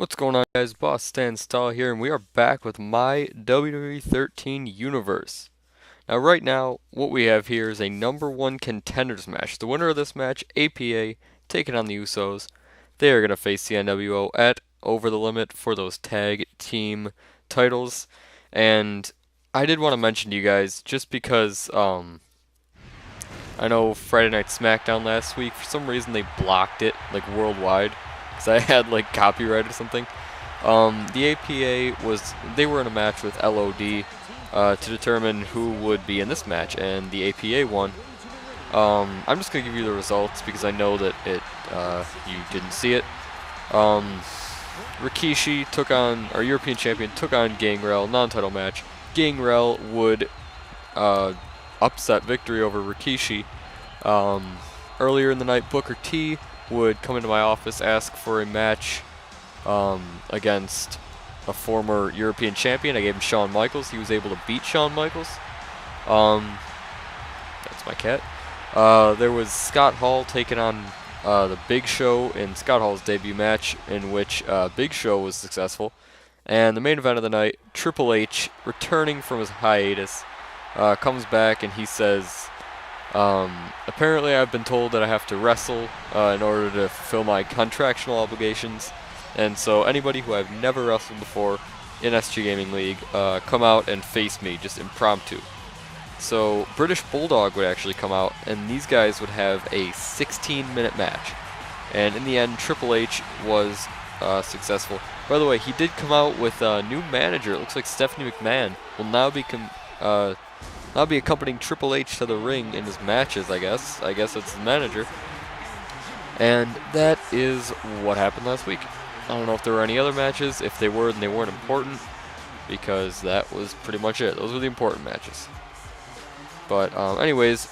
What's going on, guys? Boss Stands Tall here, and we are back with my WWE 13 universe. Now, right now, what we have here is a #1 contenders match. The winner of this match, APA, taking on the Usos. They are going to face the NWO at Over the Limit for those tag team titles. And I did want to mention to you guys, just because I know Friday Night SmackDown last week, for some reason they blocked it, like, worldwide, because I had, like, copyright or something. The APA they were in a match with LOD to determine who would be in this match, and the APA won. I'm just going to give you the results because I know that you didn't see it. Rikishi took on, our European champion, took on Gangrel, non-title match. Gangrel would upset victory over Rikishi. Earlier in the night, Booker T would come into my office, ask for a match against a former European champion. I gave him Shawn Michaels. He was able to beat Shawn Michaels. That's my cat. There was Scott Hall taking on the Big Show in Scott Hall's debut match, in which Big Show was successful. And the main event of the night, Triple H, returning from his hiatus, comes back and he says, apparently I've been told that I have to wrestle in order to fulfill my contractual obligations. And so anybody who I've never wrestled before in SG Gaming League, come out and face me, just impromptu. So British Bulldog would actually come out, and these guys would have a 16-minute match. And in the end, Triple H was successful. By the way, he did come out with a new manager. It looks like Stephanie McMahon will now be accompanying Triple H to the ring in his matches, I guess. I guess it's the manager. And that is what happened last week. I don't know if there were any other matches. If they were, then they weren't important, because that was pretty much it. Those were the important matches. But anyways,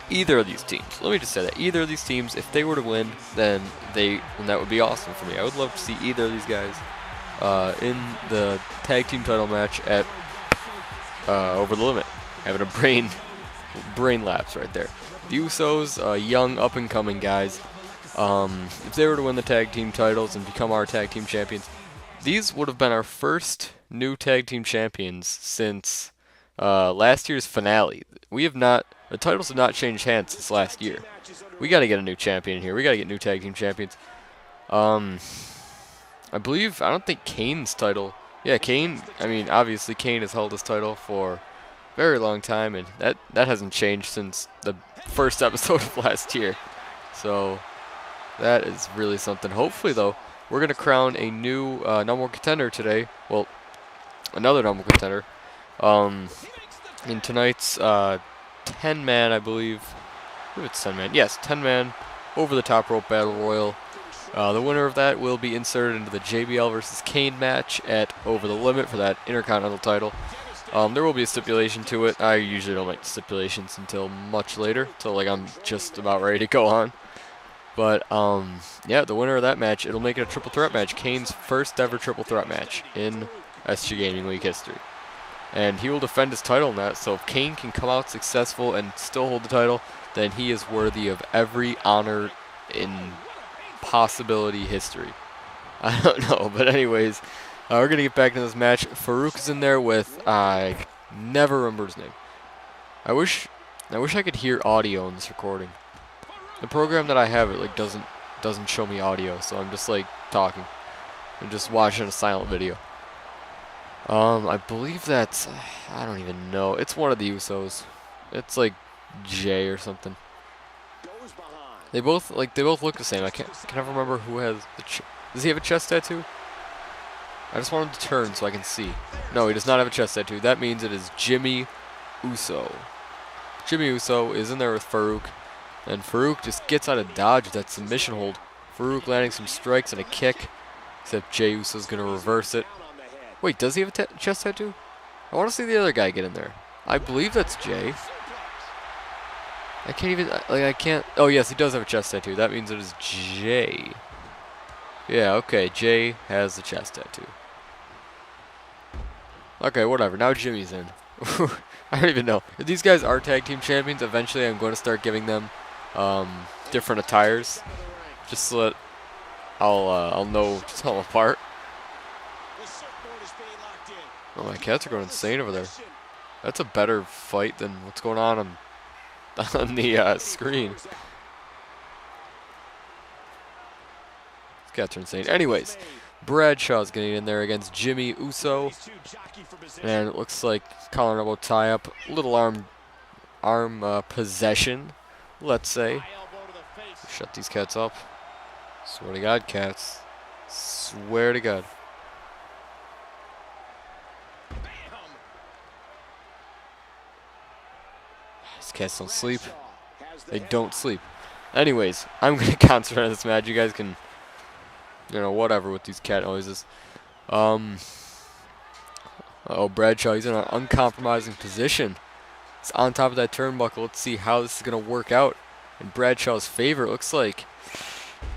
either of these teams, let me just say that, either of these teams, if they were to win, then that would be awesome for me. I would love to see either of these guys in the tag team title match at Over the Limit. Having a brain lapse right there. The Usos, young up-and-coming guys. If they were to win the tag team titles and become our tag team champions, these would have been our first new tag team champions since last year's finale. The titles have not changed hands since last year. We got to get a new champion here. We got to get new tag team champions. I don't think Kane's title. Yeah, Kane. I mean, obviously Kane has held his title for a very long time, and that hasn't changed since the first episode of last year. So that is really something. Hopefully, though, we're gonna crown a new #1 contender today. Well, another #1 contender. In tonight's 10-man, I believe it's 10-man. Yes, 10-man over the top rope battle royal. The winner of that will be inserted into the JBL versus Kane match at Over the Limit for that Intercontinental title. There will be a stipulation to it. I usually don't make stipulations until much later, until like I'm just about ready to go on. But yeah, the winner of that match, it'll make it a triple threat match. Kane's first ever triple threat match in SG Gaming League history. And he will defend his title in that, so if Kane can come out successful and still hold the title, then he is worthy of every honor in possibility history. I don't know, but anyways, we're going to get back into this match. Farouk is in there with, I never remember his name. I wish I could hear audio in this recording. The program that I have, it like doesn't show me audio, so I'm just like talking. I'm just watching a silent video. I believe that's, I don't even know. It's one of the Usos. It's like Jay or something. They both look the same. I can never remember who has the does he have a chest tattoo? I just want him to turn so I can see. No, he does not have a chest tattoo. That means it is Jimmy Uso. Jimmy Uso is in there with Farouk, and Farouk just gets out of dodge with that submission hold. Farouk landing some strikes and a kick, except Jey Uso's going to reverse it. Wait, does he have a chest tattoo? I want to see the other guy get in there. I believe that's Jay. I can't even, I can't. Oh, yes, he does have a chest tattoo. That means it is Jay. Yeah, okay, Jay has the chest tattoo. Okay, whatever. Now Jimmy's in. I don't even know. If these guys are tag team champions, eventually I'm going to start giving them different attires. Just so that I'll know to tell them apart. Oh, my cats are going insane over there. That's a better fight than what's going on the screen. These cats are insane. Anyways, Bradshaw's getting in there against Jimmy Uso, and it looks like collar and elbow tie up, little arm possession, let's say. Shut these cats up. Swear to God, cats. Swear to God. These cats don't sleep. They don't sleep. Anyways, I'm going to concentrate on this match. You guys can, you know, whatever with these cat noises. Oh, Bradshaw, he's in an uncompromising position. He's on top of that turnbuckle. Let's see how this is going to work out in Bradshaw's favor. It looks like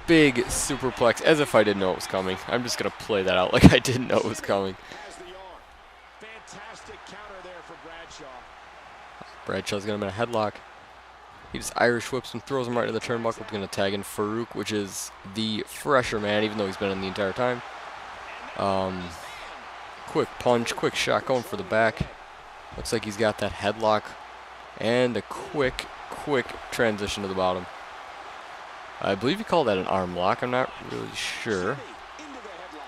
big superplex, as if I didn't know it was coming. I'm just going to play that out like I didn't know it was coming. Bradshaw's got him in a headlock. He just Irish whips him, throws him right to the turnbuckle. He's going to tag in Farouk, which is the fresher man, even though he's been in the entire time. Quick punch, quick shot going for the back. Looks like he's got that headlock. And a quick transition to the bottom. I believe you call that an arm lock. I'm not really sure.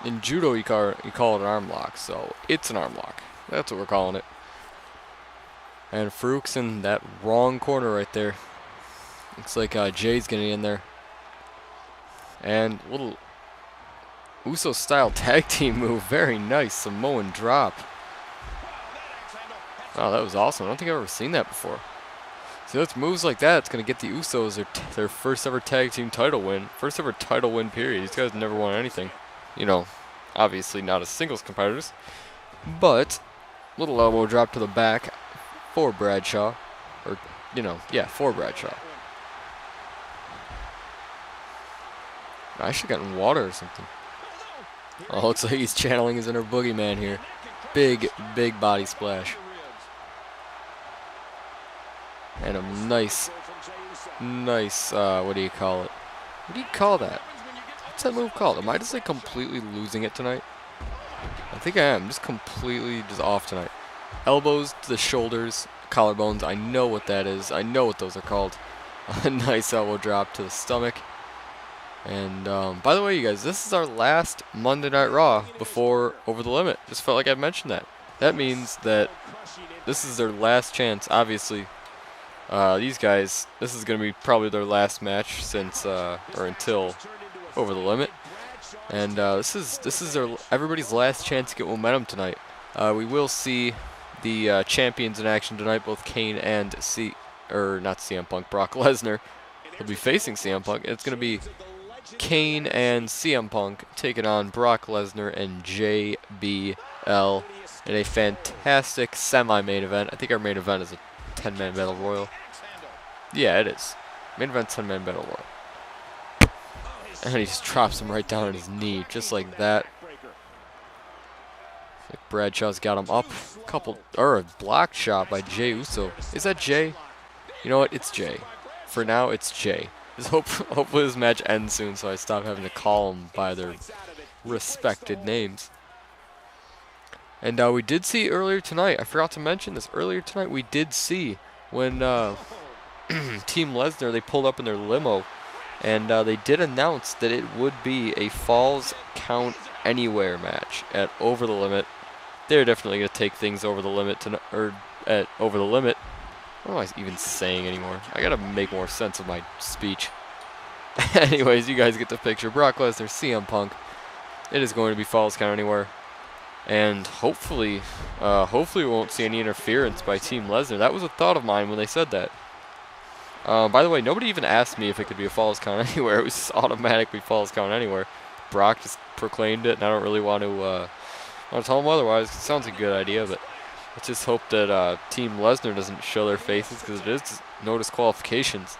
In judo, you call it an arm lock, so it's an arm lock. That's what we're calling it. And Farouk's in that wrong corner right there. Looks like Jay's getting in there. And little Uso-style tag team move. Very nice Samoan drop. Wow, that was awesome. I don't think I've ever seen that before. See, that's moves like that. It's going to get the Usos their first ever tag team title win. First ever title win, period. These guys never won anything. You know, obviously not as singles competitors. But, little elbow drop to the back for Bradshaw. Or, you know, yeah, for Bradshaw. I should have gotten water or something. Oh, looks like he's channeling his inner boogeyman here. Big body splash. And a nice, what do you call it? What do you call that? What's that move called? Am I just like completely losing it tonight? I think I am. Just completely off tonight. Elbows to the shoulders, collarbones. I know what that is. I know what those are called. A nice elbow drop to the stomach. And by the way, you guys, this is our last Monday Night Raw before Over the Limit. Just felt like I mentioned that. That means that this is their last chance, obviously. These guys, this is going to be probably their last match since, or until Over the Limit. And this is everybody's last chance to get momentum tonight. We will see the champions in action tonight, both Kane and not CM Punk, Brock Lesnar. He'll be facing CM Punk. It's going to be Kane and CM Punk taking on Brock Lesnar and JBL in a fantastic semi-main event. I think our main event is a 10-man battle royal. Yeah, it is. Main event 10-man battle royal. And he just drops him right down on his knee, just like that. Like Bradshaw's got him up. A block shot by Jey Uso. Is that Jay? You know what? It's Jay. For now, it's Jay. Just hopefully this match ends soon so I stop having to call them by their respected names. And we did see earlier tonight, I forgot to mention this, earlier tonight we did see when Team Lesnar, they pulled up in their limo, and they did announce that it would be a Falls Count Anywhere match at Over the Limit. They're definitely going to take things over the limit tonight, or at Over the Limit. What am I even saying anymore? I gotta make more sense of my speech. Anyways, you guys get the picture. Brock Lesnar, CM Punk. It is going to be Falls Count Anywhere. And hopefully we won't see any interference by Team Lesnar. That was a thought of mine when they said that. By the way, nobody even asked me if it could be a Falls Count Anywhere. It was just automatically Falls Count Anywhere. Brock just proclaimed it, and I don't really want to tell him otherwise. It sounds like a good idea, but let's just hope that Team Lesnar doesn't show their faces, because it is no disqualifications.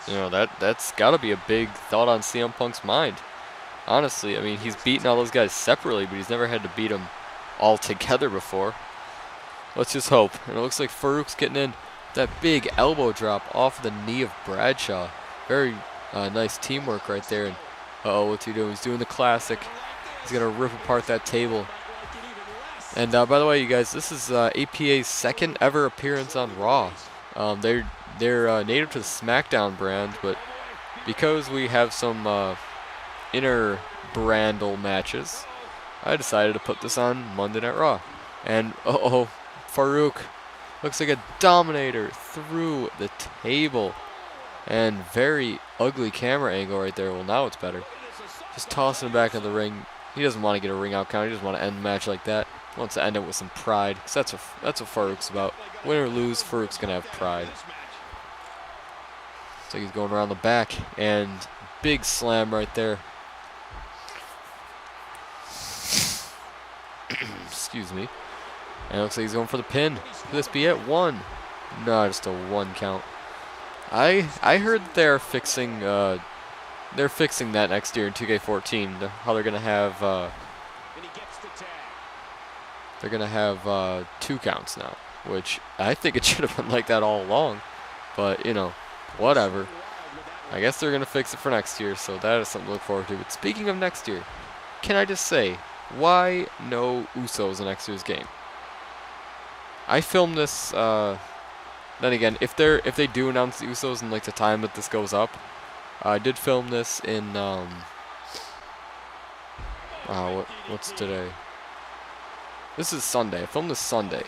You know, that's got to be a big thought on CM Punk's mind. Honestly, I mean, he's beaten all those guys separately, but he's never had to beat them all together before. Let's just hope. And it looks like Farouk's getting in that big elbow drop off the knee of Bradshaw. Very Nice teamwork right there. And uh-oh, what's he doing? He's doing the classic. He's gonna rip apart that table. And by the way, you guys, this is APA's second ever appearance on Raw. They're native to the SmackDown brand, but because we have some inner brandle matches, I decided to put this on Monday Night Raw. And uh-oh, Farouk looks like a dominator through the table. And very ugly camera angle right there. Well, now it's better. Just tossing him back in the ring. He doesn't want to get a ring out count. He doesn't want to end the match like that. He wants to end it with some pride, because that's what Farouk's about. Win or lose, Farouk's going to have pride. So he's going around the back, and big slam right there. Excuse me. And it looks like he's going for the pin. Could this be it? 1. No, just a 1 count. I heard they're fixing that next year in 2K14. How they're gonna have 2 counts now, which I think it should have been like that all along. But you know, whatever. I guess they're gonna fix it for next year, so that is something to look forward to. But speaking of next year, can I just say, why no Usos in next year's game? I filmed this. Then again, if they do announce the Usos in like the time that this goes up, I did film this in what's today? This is Sunday. I filmed this Sunday,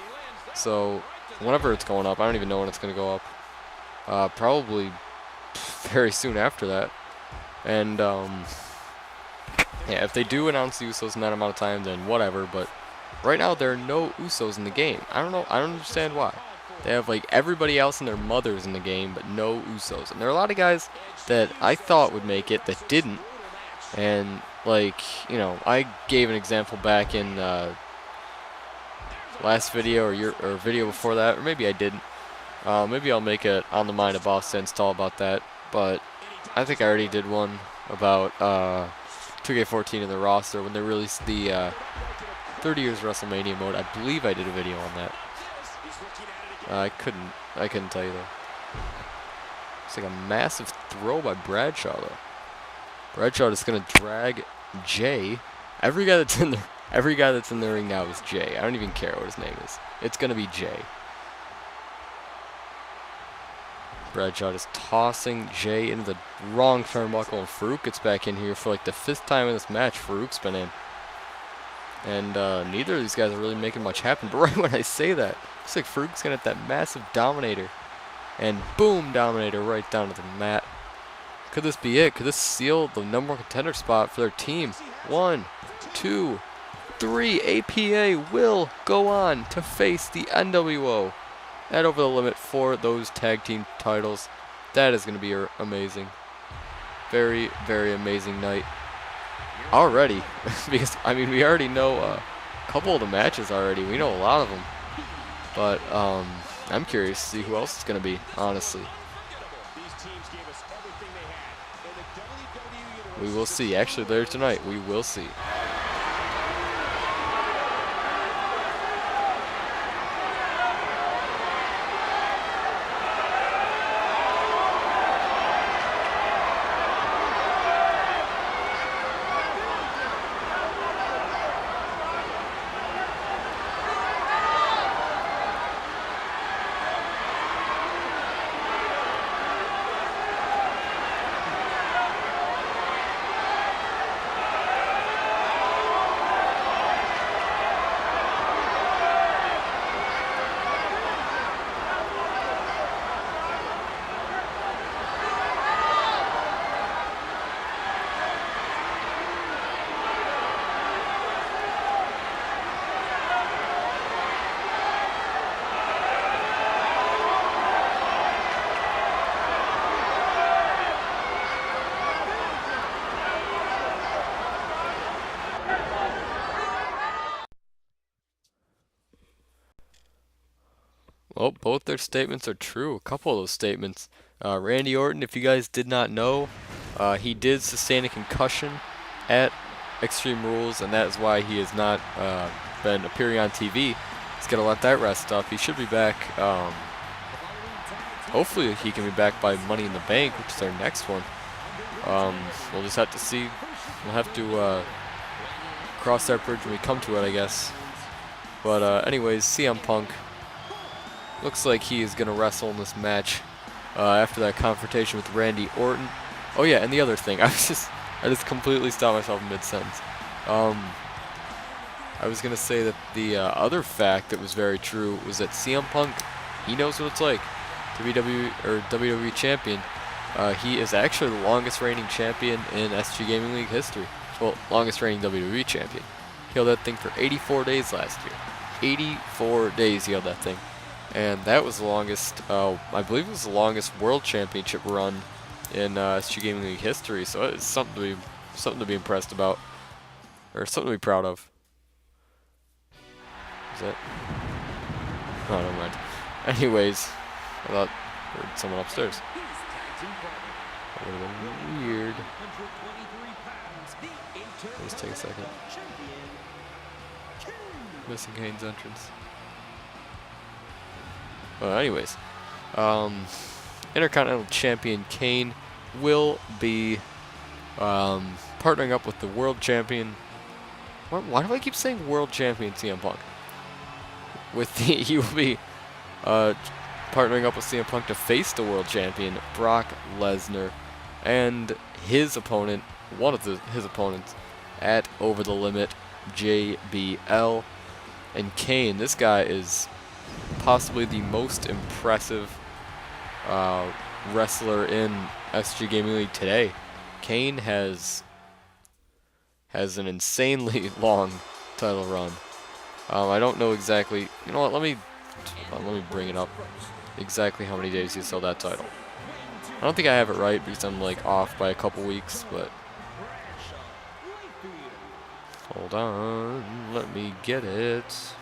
so whenever it's going up, I don't even know when it's gonna go up. Probably very soon after that. And yeah, if they do announce the Usos in that amount of time, then whatever. But right now there are no Usos in the game. I don't know. I don't understand why. They have like everybody else and their mothers in the game, but no Usos. And there are a lot of guys that I thought would make it that didn't. And like, you know, I gave an example back in last video or video before that, or maybe I didn't. Maybe I'll make it on the mind of Boss to install about that. But I think I already did one about 2K14 in the roster when they released the 30 Years WrestleMania mode. I believe I did a video on that. I couldn't tell you though. It's like a massive throw by Bradshaw though. Bradshaw is gonna drag Jay. Every guy that's in the ring now is Jay. I don't even care what his name is. It's gonna be Jay. Bradshaw is tossing Jay into the wrong turnbuckle, and Farouk gets back in here for like the 5th time in this match. Farouk's been in. And neither of these guys are really making much happen. But right when I say that, looks like Farouk's gonna hit that massive Dominator. And boom, Dominator right down to the mat. Could this be it? Could this seal the #1 contender spot for their team? 1, 2, 3. APA will go on to face the NWO at Over the Limit for those tag team titles. That is going to be amazing. Very, very amazing night. Already, because I mean we already know a couple of the matches already. We know a lot of them, but I'm curious to see who else it's gonna be. Honestly, we will see. Actually, later tonight, we will see. Well, both their statements are true. A couple of those statements. Randy Orton, if you guys did not know, he did sustain a concussion at Extreme Rules, and that is why he has not been appearing on TV. He's going to let that rest up. He should be back. Hopefully he can be back by Money in the Bank, which is our next one. We'll just have to see. We'll have to cross that bridge when we come to it, I guess. But anyways, CM Punk looks like he is going to wrestle in this match after that confrontation with Randy Orton. Oh yeah, and the other thing, I just completely stopped myself mid-sentence. I was going to say that the other fact that was very true was that CM Punk, he knows what it's like to be WWE champion. He is actually the longest reigning champion in SG Gaming League history. Well, longest reigning WWE champion. He held that thing for 84 days last year. 84 days he held that thing. And that was the longest, I believe it was the longest world championship run in SG Gaming League history. So it's something to be impressed about. Or something to be proud of. Is that? Oh, never mind. Anyways, I thought I heard someone upstairs. That would have been weird. Let's take a second. Missing Kane's entrance. Well, anyways, Intercontinental Champion Kane will be partnering up with the World Champion. Why do I keep saying World Champion CM Punk? He will be partnering up with CM Punk to face the World Champion Brock Lesnar and his opponent, one of his opponents at Over the Limit, JBL. And Kane, this guy is possibly the most impressive wrestler in SG Gaming League today. Kane has an insanely long title run. I don't know exactly. You know what? Let me bring it up. Exactly how many days he's held that title. I don't think I have it right because I'm like off by a couple weeks, but hold on. Let me get it.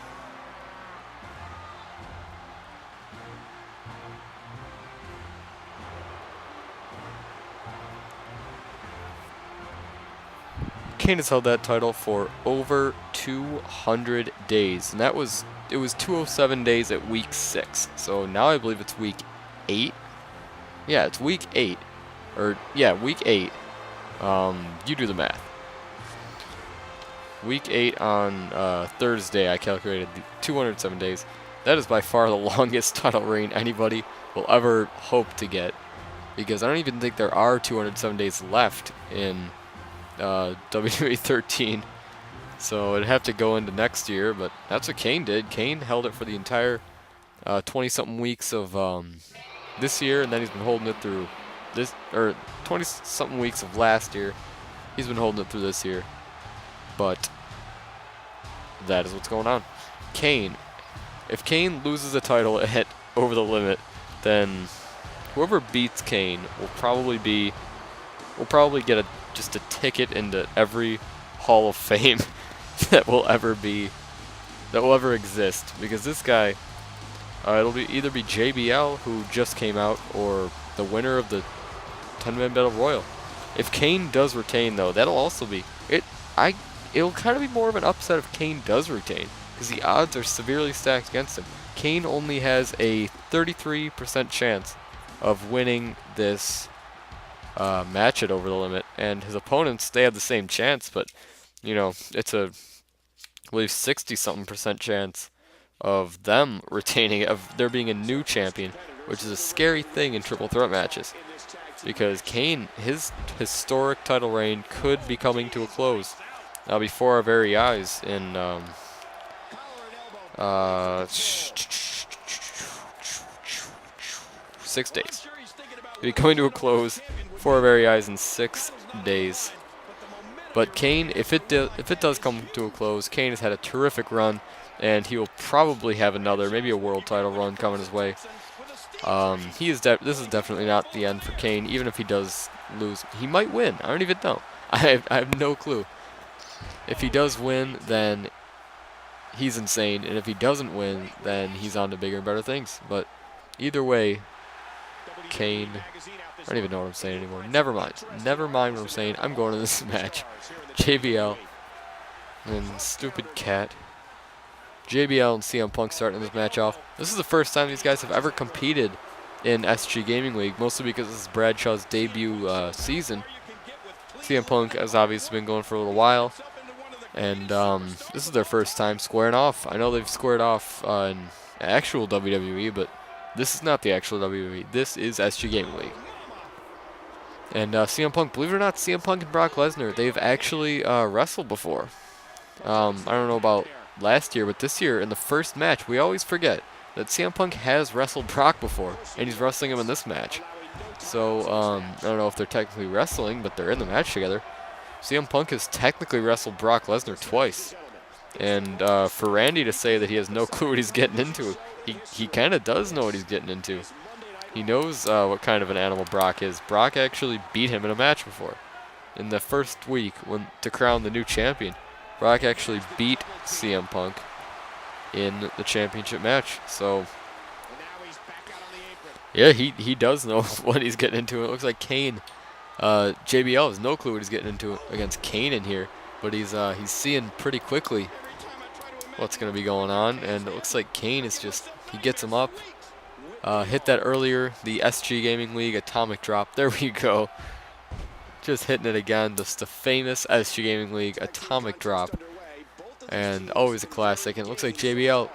Kane has held that title for over 200 days, and it was 207 days at week 6. So now I believe it's week 8. Yeah, it's week 8, or yeah, week 8. You do the math. Week 8 on Thursday, I calculated 207 days. That is by far the longest title reign anybody will ever hope to get, because I don't even think there are 207 days left in WWE 13, so it'd have to go into next year, but that's what Kane did. Kane held it for the entire 20-something weeks of this year, and then he's been holding it through this, or 20-something weeks of last year. He's been holding it through this year, but that is what's going on. Kane, if Kane loses the title at Over the Limit, then whoever beats Kane will probably get just a ticket into every Hall of Fame that will ever exist, because this guy, it'll either be JBL, who just came out, or the winner of the 10-man Battle Royal. If Kane does retain, though, that'll also be it'll kind of be more of an upset if Kane does retain, because the odds are severely stacked against him. Kane only has a 33% chance of winning this match at Over the Limit, and his opponents, they have the same chance, but you know, it's I believe 60-something% chance of them retaining it, of there being a new champion, which is a scary thing in triple threat matches, because Kane, his historic title reign could be coming to a close before our very eyes in 6 days. It'll be coming to a close before our very eyes in 6 days. But Kane, if it does come to a close, Kane has had a terrific run, and he will probably have another, maybe a world title run coming his way. This is definitely not the end for Kane. Even if he does lose, he might win. I don't even know. I have no clue. If he does win, then he's insane, and if he doesn't win, then he's on to bigger and better things. But either way, Kane, I don't even know what I'm saying anymore. Never mind. Never mind what I'm saying. I'm going to this match. JBL and stupid cat. JBL and CM Punk starting this match off. This is the first time these guys have ever competed in SG Gaming League, mostly because this is Bradshaw's debut season. CM Punk has obviously been going for a little while, and this is their first time squaring off. I know they've squared off in actual WWE, but this is not the actual WWE. This is SG Gaming League. And CM Punk, believe it or not, CM Punk and Brock Lesnar, they've actually wrestled before. I don't know about last year, but this year in the first match, we always forget that CM Punk has wrestled Brock before, and he's wrestling him in this match. So, I don't know if they're technically wrestling, but they're in the match together. CM Punk has technically wrestled Brock Lesnar twice. And for Randy to say that he has no clue what he's getting into, he kind of does know what he's getting into. He knows what kind of an animal Brock is. Brock actually beat him in a match before. In the first week, to crown the new champion, Brock actually beat CM Punk in the championship match. So, yeah, he does know what he's getting into. It looks like Kane, JBL has no clue what he's getting into against Kane in here, but he's seeing pretty quickly what's going to be going on, and it looks like Kane is just, he gets him up, hit that earlier, the SG Gaming League atomic drop. There we go. Just hitting it again, the famous SG Gaming League atomic drop, and always a classic. And it looks like JBL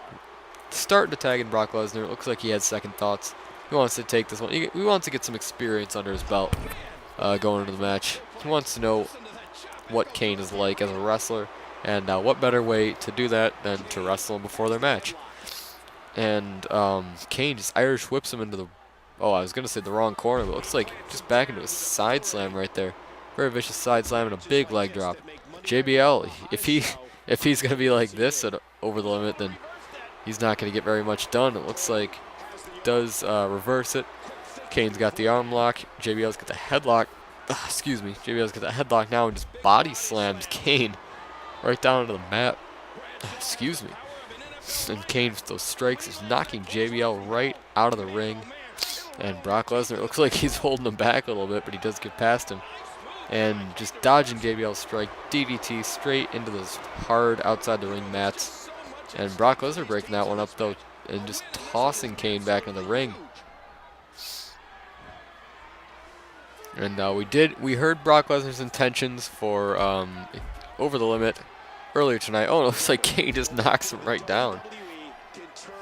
starting to tag in Brock Lesnar. It looks like he had second thoughts. He wants to take this one. He wants to get some experience under his belt going into the match. He wants to know what Kane is like as a wrestler, and what better way to do that than to wrestle him before their match. And Kane just Irish whips him into the, oh, I was going to say the wrong corner, but it looks like just back into a side slam right there. Very vicious side slam and a big leg drop. JBL, if he's going to be like this at Over the Limit, then he's not going to get very much done. It looks like does reverse it. Kane's got the arm lock. JBL's got the headlock. Excuse me. JBL's got the headlock now and just body slams Kane right down to the mat. Excuse me. And Kane with those strikes is knocking JBL right out of the ring. And Brock Lesnar, looks like he's holding him back a little bit, but he does get past him. And just dodging JBL's strike, DDT straight into those hard outside the ring mats. And Brock Lesnar breaking that one up though, and just tossing Kane back in the ring. And we heard Brock Lesnar's intentions for Over the Limit earlier tonight. Oh, it looks like Kane just knocks him right down.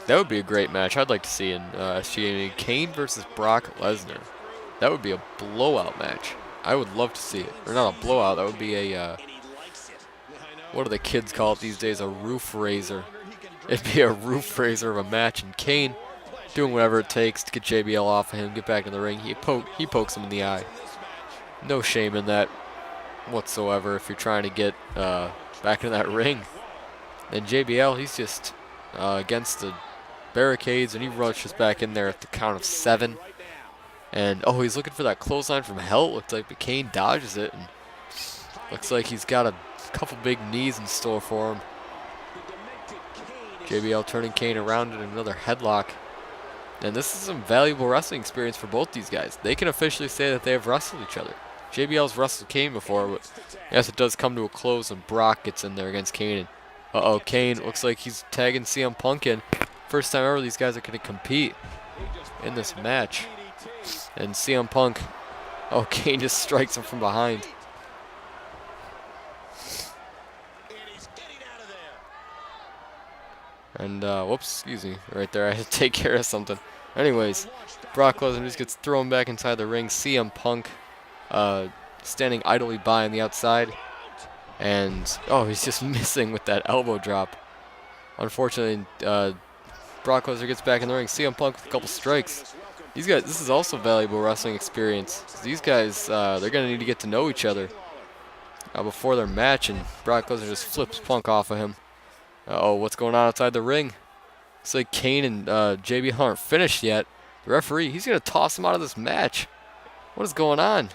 That would be a great match. I'd like to see in SGA Kane versus Brock Lesnar. That would be a blowout match. I would love to see it. Or not a blowout. That would be a what do the kids call it these days? A roof raiser. It'd be a roof raiser of a match, and Kane doing whatever it takes to get JBL off of him, get back in the ring. He pokes him in the eye. No shame in that whatsoever if you're trying to get back in that ring. And JBL, he's just against the barricades, and he rushes back in there at the count of 7. And oh, he's looking for that clothesline from hell, it looked like, but Kane dodges it, and looks like he's got a couple big knees in store for him. JBL turning Kane around in another headlock. And this is some valuable wrestling experience for both these guys. They can officially say that they have wrestled each other. JBL's wrestled Kane before, but yes, it does come to a close when Brock gets in there against Kane. Uh-oh, Kane looks like he's tagging CM Punk in. First time ever these guys are going to compete in this match. And CM Punk, oh, Kane just strikes him from behind. And, whoops, excuse me, right there, I had to take care of something. Anyways, Brock Lesnar just gets thrown back inside the ring. CM Punk standing idly by on the outside. And, oh, he's just missing with that elbow drop. Unfortunately, Brock Lesnar gets back in the ring. CM Punk with a couple strikes. These guys, this is also valuable wrestling experience. These guys, they're going to need to get to know each other before their match. And Brock Lesnar just flips Punk off of him. Uh-oh, what's going on outside the ring? It's like Kane and JB aren't finished yet. The referee, he's going to toss him out of this match. What is going on?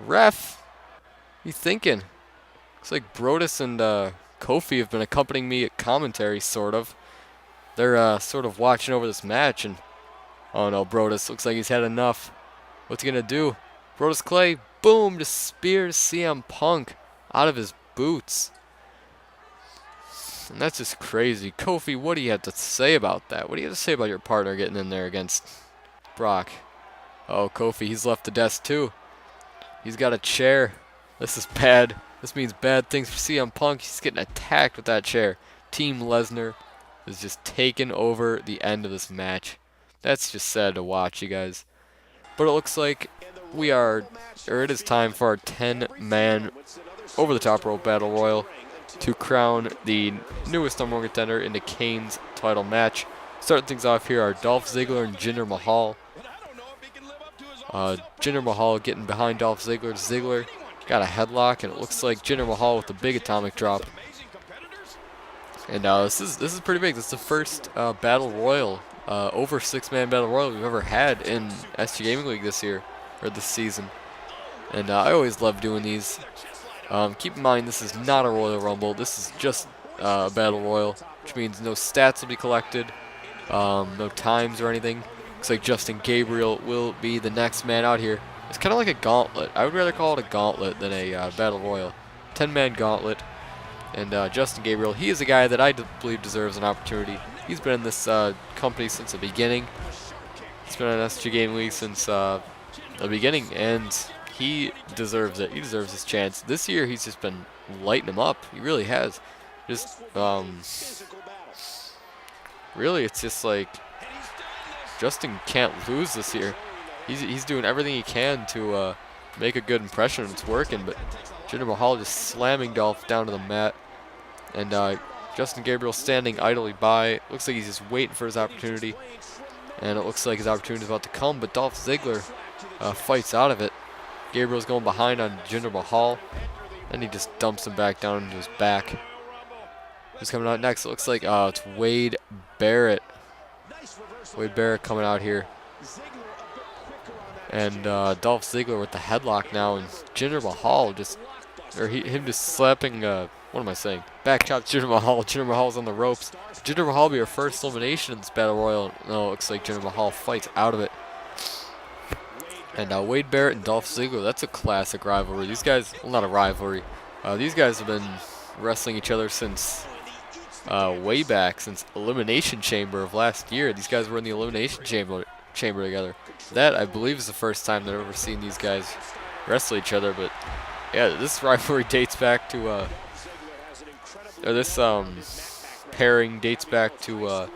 Ref, what are you thinking? Looks like Brodus and Kofi have been accompanying me at commentary, sort of. They're sort of watching over this match, and oh no, Brodus looks like he's had enough. What's he going to do? Brodus Clay, boom, just spears CM Punk out of his boots. And that's just crazy. Kofi, what do you have to say about that? What do you have to say about your partner getting in there against Brock. Oh, Kofi, he's left the desk too. He's got a chair. This is bad. This means bad things for CM Punk. He's getting attacked with that chair. Team Lesnar is just taking over the end of this match. That's just sad to watch, you guys. But it looks like it is time for our 10-man over-the-top rope battle royal to crown the newest #1 contender in the Kane's title match. Starting things off here are Dolph Ziggler and Jinder Mahal. Jinder Mahal getting behind Dolph Ziggler. Ziggler got a headlock, and it looks like Jinder Mahal with the big atomic drop. And this is pretty big. This is the first battle royal, over 6-man battle royal we've ever had in SG Gaming League this year, or this season. And I always love doing these. Keep in mind, this is not a Royal Rumble. This is just a battle royal, which means no stats will be collected, no times or anything. Looks like Justin Gabriel will be the next man out here. It's kind of like a gauntlet. I would rather call it a gauntlet than a battle royal. 10-man gauntlet. And Justin Gabriel, he is a guy that I believe deserves an opportunity. He's been in this company since the beginning. He's been in SG Gaming League since the beginning, and he deserves it. He deserves his chance. This year, he's just been lighting him up. He really has. Just, really, it's just like Justin can't lose this year. He's doing everything he can to make a good impression. It's working, but Jinder Mahal just slamming Dolph down to the mat. And Justin Gabriel standing idly by. Looks like he's just waiting for his opportunity. And it looks like his opportunity is about to come, but Dolph Ziggler fights out of it. Gabriel's going behind on Jinder Mahal. And he just dumps him back down into his back. Who's coming out next? It looks like it's Wade Barrett. Wade Barrett coming out here. And Dolph Ziggler with the headlock now, and Jinder Mahal just, him just slapping, what am I saying? Back chop Jinder Mahal. Jinder Mahal's on the ropes. Jinder Mahal will be our first elimination in this battle royal. No, it looks like Jinder Mahal fights out of it. And Wade Barrett and Dolph Ziggler, that's a classic rivalry. These guys, well, not a rivalry. These guys have been wrestling each other since way back, since Elimination Chamber of last year. These guys were in the Elimination Chamber together. That, I believe, is the first time that I've ever seen these guys wrestle each other. But yeah, this rivalry dates back to, or this pairing dates back to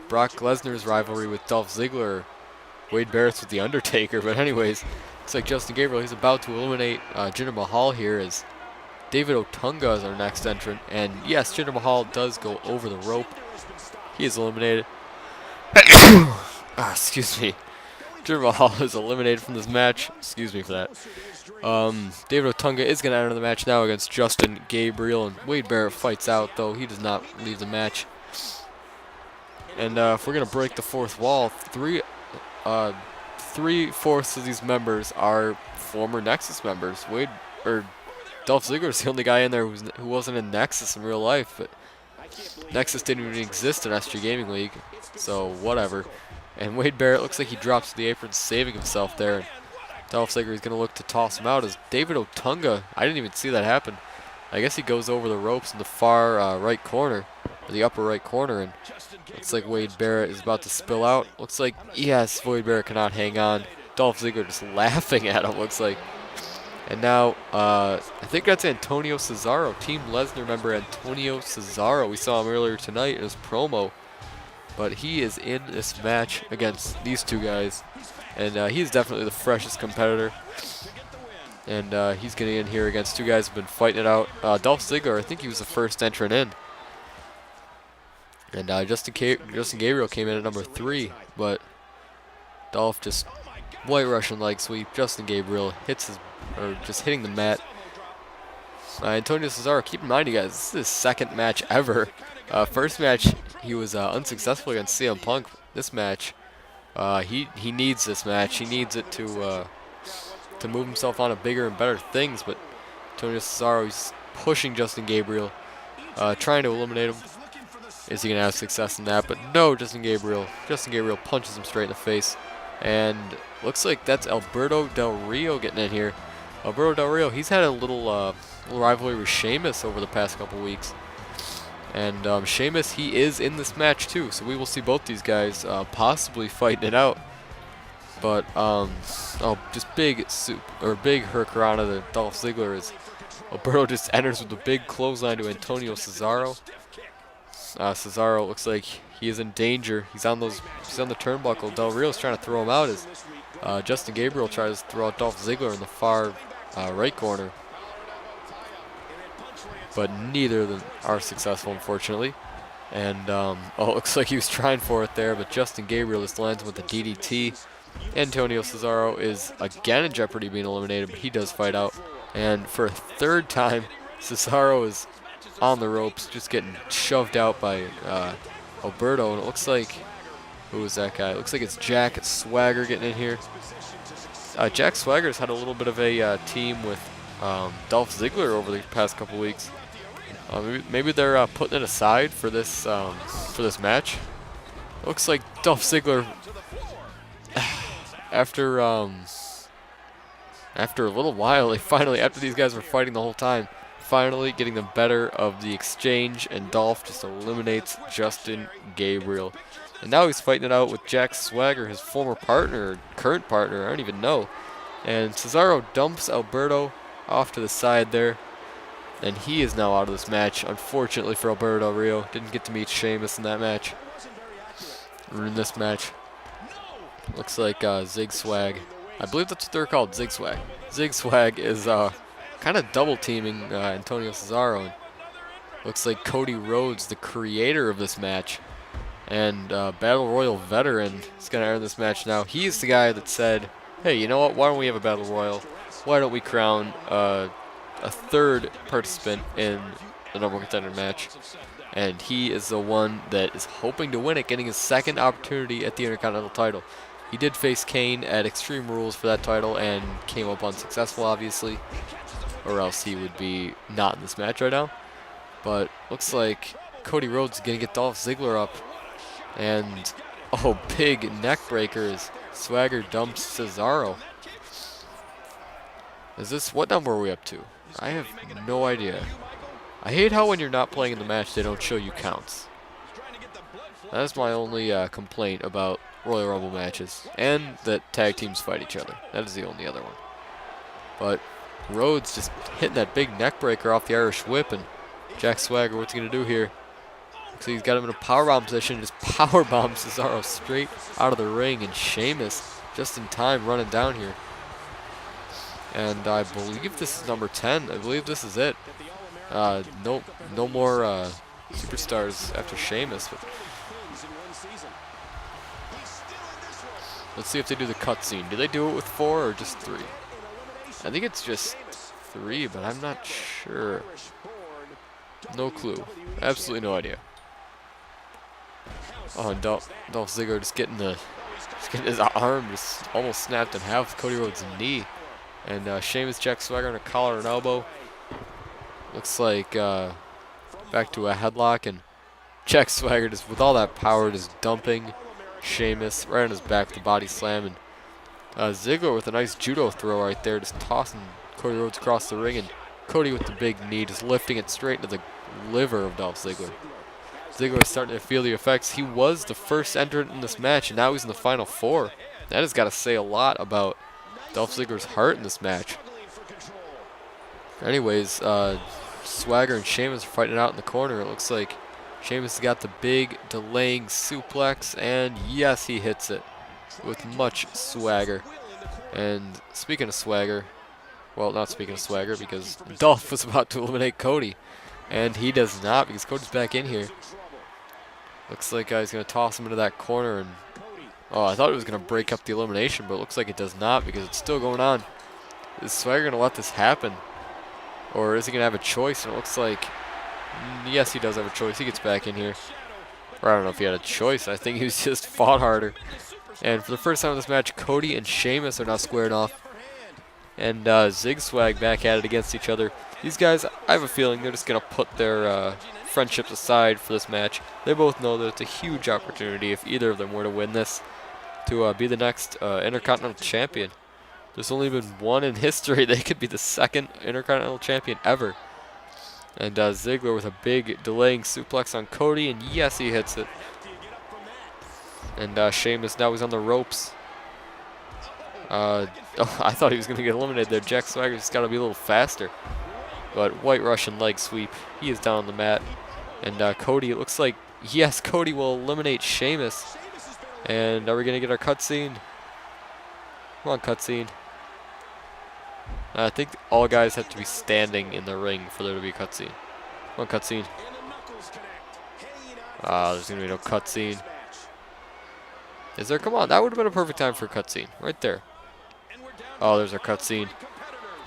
Brock Lesnar's rivalry with Dolph Ziggler. Wade Barrett's with The Undertaker. But anyways, looks like Justin Gabriel, he's about to eliminate Jinder Mahal here as David Otunga is our next entrant. And yes, Jinder Mahal does go over the rope. He is eliminated. Excuse me. Jinder Mahal is eliminated from this match. Excuse me for that. David Otunga is going to enter the match now against Justin Gabriel. And Wade Barrett fights out, though. He does not leave the match. And if we're going to break the fourth wall, three-fourths of these members are former Nexus members. Dolph Ziggler is the only guy in there who wasn't in Nexus in real life. But Nexus didn't even exist in SG Gaming League. So, whatever. And Wade Barrett looks like he drops to the apron, saving himself there. And Dolph Ziggler is going to look to toss him out as David Otunga, I didn't even see that happen. I guess he goes over the ropes in the far right corner, or the upper right corner, and looks like Wade Barrett is about to spill out. Looks like, yes, Wade Barrett cannot hang on. Dolph Ziggler just laughing at him, looks like. And now, I think that's Antonio Cesaro, Team Lesnar member Antonio Cesaro. We saw him earlier tonight in his promo. But he is in this match against these two guys. And he's definitely the freshest competitor. And he's getting in here against two guys who've been fighting it out. Dolph Ziggler, I think he was the first entrant in. And Justin Gabriel came in at number 3. But Dolph just white Russian leg sweep. Justin Gabriel just hitting the mat. Antonio Cesaro, keep in mind, you guys, this is his second match ever. First match, he was unsuccessful against CM Punk. This match, he needs this match. He needs it to move himself on to bigger and better things. But Antonio Cesaro, he's pushing Justin Gabriel, trying to eliminate him. Is he going to have success in that? But no, Justin Gabriel punches him straight in the face. And looks like that's Alberto Del Rio getting in here. Alberto Del Rio, he's had a little rivalry with Sheamus over the past couple weeks. And Sheamus, he is in this match too, so we will see both these guys possibly fighting it out. But oh, just big hurricanrana to Dolph Ziggler as Alberto just enters with a big clothesline to Antonio Cesaro. Cesaro looks like he is in danger. He's on the turnbuckle. Del Rio's trying to throw him out as Justin Gabriel tries to throw out Dolph Ziggler in the far right corner. But neither of them are successful, unfortunately. And oh, it looks like he was trying for it there, but Justin Gabriel just lands with the DDT. Antonio Cesaro is again in jeopardy of being eliminated, but he does fight out. And for a third time, Cesaro is on the ropes, just getting shoved out by Alberto. And it looks like, who is that guy? It looks like it's Jack Swagger getting in here. Jack Swagger's had a little bit of a team with Dolph Ziggler over the past couple weeks. Maybe they're putting it aside for this match. Looks like Dolph Ziggler, after a little while, after these guys were fighting the whole time, finally getting the better of the exchange, and Dolph just eliminates Justin Gabriel. And now he's fighting it out with Jack Swagger, his former partner, or current partner, I don't even know. And Cesaro dumps Alberto off to the side there. And he is now out of this match, unfortunately for Alberto Del Rio. Didn't get to meet Sheamus in that match. Or in this match. Looks like Zig Swag. I believe that's what they're called, Zig Swag. Zig Swag is kind of double teaming Antonio Cesaro. And looks like Cody Rhodes, the creator of this match, and Battle Royal veteran, is going to enter this match now. He's the guy that said, hey, you know what, why don't we have a Battle Royal? Why don't we crown a third participant in the number one contender match? And he is the one that is hoping to win it, getting his second opportunity at the Intercontinental title. He did face Kane at Extreme Rules for that title and came up unsuccessful, obviously, or else he would be not in this match right now. But looks like Cody Rhodes is going to get Dolph Ziggler up. And, oh, big neck breakers. Swagger dumps Cesaro. What number are we up to? I have no idea. I hate how when you're not playing in the match, they don't show you counts. That is my only complaint about Royal Rumble matches. And that tag teams fight each other. That is the only other one. But Rhodes just hitting that big neck breaker off the Irish Whip. And Jack Swagger, what's he going to do here? Looks like he's got him in a powerbomb position. Just powerbombs Cesaro straight out of the ring. And Sheamus just in time running down here. And I believe this is number 10. I believe this is it. No more superstars after Sheamus. But let's see if they do the cutscene. Do they do it with 4 or just 3? I think it's just 3, but I'm not sure. No clue. Absolutely no idea. Oh, and Dolph Ziggler just getting his arm just almost snapped in half with Cody Rhodes' knee. And Sheamus, Jack Swagger on a collar and elbow. Looks like back to a headlock, and Jack Swagger just with all that power just dumping Sheamus right on his back with the body slam. And Ziggler with a nice judo throw right there, just tossing Cody Rhodes across the ring, and Cody with the big knee just lifting it straight into the liver of Dolph Ziggler. Ziggler is starting to feel the effects. He was the first entrant in this match, and now he's in the final 4. That has got to say a lot about Dolph Ziggler's heart in this match. Anyways, Swagger and Sheamus are fighting it out in the corner. It looks like Sheamus has got the big delaying suplex, and yes, he hits it with much swagger. And speaking of swagger, well, not speaking of swagger, because Dolph was about to eliminate Cody, and he does not, because Cody's back in here. Looks like he's going to toss him into that corner, and oh, I thought it was going to break up the elimination, but it looks like it does not, because it's still going on. Is Swagger going to let this happen? Or is he going to have a choice? And it looks like, yes, he does have a choice. He gets back in here. Or I don't know if he had a choice. I think he was just fought harder. And for the first time in this match, Cody and Sheamus are now squaring off. And Zig Swag back at it against each other. These guys, I have a feeling they're just going to put their friendships aside for this match. They both know that it's a huge opportunity if either of them were to win this to be the next Intercontinental Champion. There's only been one in history. They could be the second Intercontinental Champion ever. And Ziggler with a big delaying suplex on Cody, and yes, he hits it. And Sheamus now he's on the ropes. Oh, I thought he was going to get eliminated there. Jack Swagger's just got to be a little faster. But White Russian leg sweep. He is down on the mat. And Cody, it looks like, yes, Cody will eliminate Sheamus. And are we going to get our cutscene? Come on, cutscene. I think all guys have to be standing in the ring for there to be a cutscene. Come on, cutscene. There's going to be no cutscene. Is there? Come on, that would have been a perfect time for a cutscene. Right there. Oh, there's our cutscene.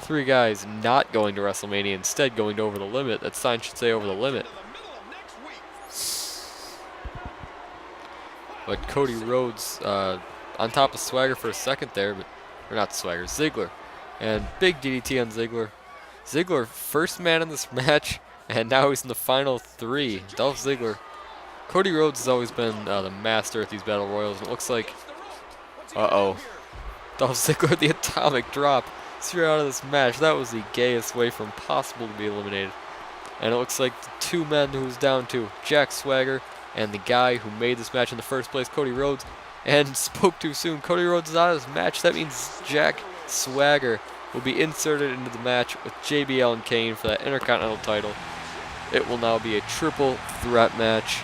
3 guys not going to WrestleMania, instead going to Over the Limit. That sign should say Over the Limit. But Cody Rhodes on top of Swagger for a second there, but or not Swagger, Ziggler. And big DDT on Ziggler. Ziggler, first man in this match, and now he's in the final 3. Dolph Ziggler. Cody Rhodes has always been the master at these battle royals, and it looks like, Dolph Ziggler, the atomic drop, straight out of this match. That was the gayest way for impossible to be eliminated. And it looks like the 2 men who's down to, Jack Swagger and the guy who made this match in the first place, Cody Rhodes, and spoke too soon. Cody Rhodes is out of this match. That means Jack Swagger will be inserted into the match with JBL and Kane for that Intercontinental title. It will now be a triple threat match.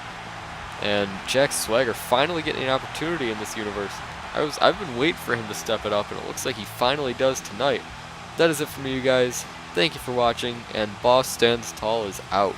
And Jack Swagger finally getting an opportunity in this universe. I've been waiting for him to step it up, and it looks like he finally does tonight. That is it for me, you guys. Thank you for watching, and Boss Stands Tall is out.